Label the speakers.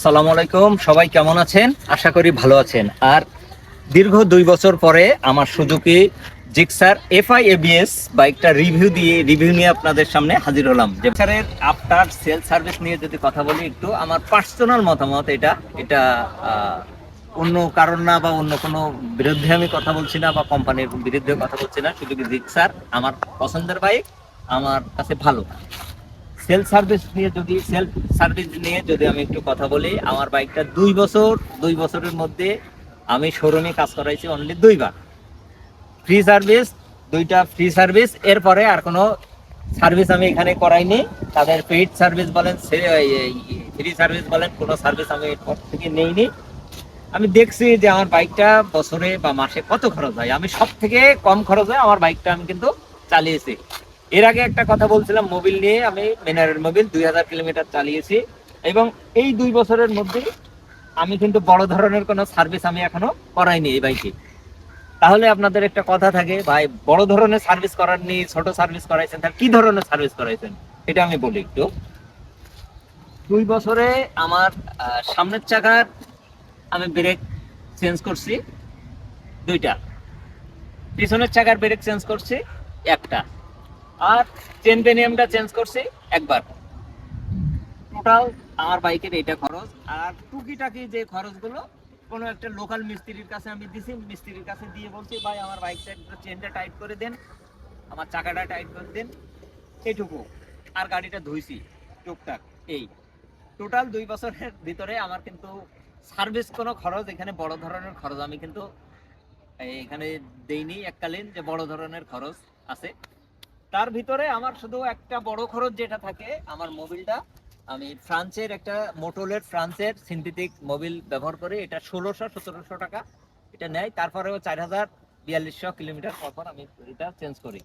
Speaker 1: আসসালামু আলাইকুম, সবাই কেমন আছেন? আশা করি ভালো আছেন। আর দীর্ঘ 2 বছর পরে আমার সুজুকি জিক্সার এফআই এবিএস বাইকটা রিভিউ নিয়ে আপনাদের সামনে হাজির হলাম। জিক্সারের আফটার সেল সার্ভিস নিয়ে যদি কথা বলি, একটু আমার পার্সোনাল মতামত। এটা অন্য কারণ না, বা অন্য কোনো বিরুদ্ধে আমি কথা বলছি না, বা কোম্পানির বিরুদ্ধে কথা বলছি না। সুজুকি জিক্সার আমার পছন্দের বাইক, আমার কাছে ভালো। সেলফ সার্ভিস নিয়ে যদি আমি একটু কথা বলি, আমার বাইকটা 2 বছরের মধ্যে আমি শোরুমে কাজ করাইছি অনলি 2 বার। ফ্রি সার্ভিস, 2টা ফ্রি সার্ভিস। এরপরে আর কোনো সার্ভিস আমি এখানে করাইনি। তাদের পেইড সার্ভিস বলেন, ফ্রি সার্ভিস বলেন, কোনো সার্ভিস আমি এরপর থেকে নেইনি। আমি দেখছি যে আমার বাইকটা বছরে বা মাসে কত খরচ হয়। আমি সব থেকে কম খরচে আমার বাইকটা আমি কিন্তু চালিয়েছি। এর আগে একটা কথা বলছিলাম মোবিল নিয়ে, আমি মিনারেল মোবিল 2000 কিলোমিটার চালিয়েছি। এবং এই 2 বছরের মধ্যে আমি কিন্তু বড় ধরনের কোনো সার্ভিস আমি এখনো করাইনি এই বাইকে। তাহলে আপনাদের একটা কথা থাকে, ভাই বড় ধরনের সার্ভিস করাননি, ছোট সার্ভিস করাইছেন, তার কি ধরনের সার্ভিস করাইছেন এটা আমি বলি একটু। 2 বছরে আমার সামনের চাকার আমি ব্রেক চেঞ্জ করছি 2টা, পিছনের চাকার ব্রেক চেঞ্জ করছি 1টা, আর চেন পেনিয়ামটা চেঞ্জ করছি 1বার। টোটাল আমার বাইকের এটা খরচ। আর টুকিটাকি যে খরচগুলো কোনো একটা লোকাল মিস্ত্রির কাছে আমি দিছি, মিস্ত্রির কাছে দিয়ে বলছি, ভাই আমার বাইকটা একটু চেনটা টাইট করে দেন, আমার চাকাটা টাইট করে দেন, এইটুকু। আর গাড়িটা ধুইছি টুকটাক। এই টোটাল 2 বছরের ভিতরে আমার কিন্তু সার্ভিস কোনো খরচ, এখানে বড় ধরনের খরচ আমি কিন্তু এখানে দেইনি এককালীন, যে বড় ধরনের খরচ আছে। তার ভিতরে আমার শুধু একটা বড় খরচ যেটা থাকে, আমার মোবিলটা আমি ফ্রান্সের সিনথেটিক মোবিল ব্যবহার করি। এটা 1600-1700 টাকা এটা নেয়। তারপরেও 4000-4200 কিলোমিটার পর পর আমি এটা চেঞ্জ করি।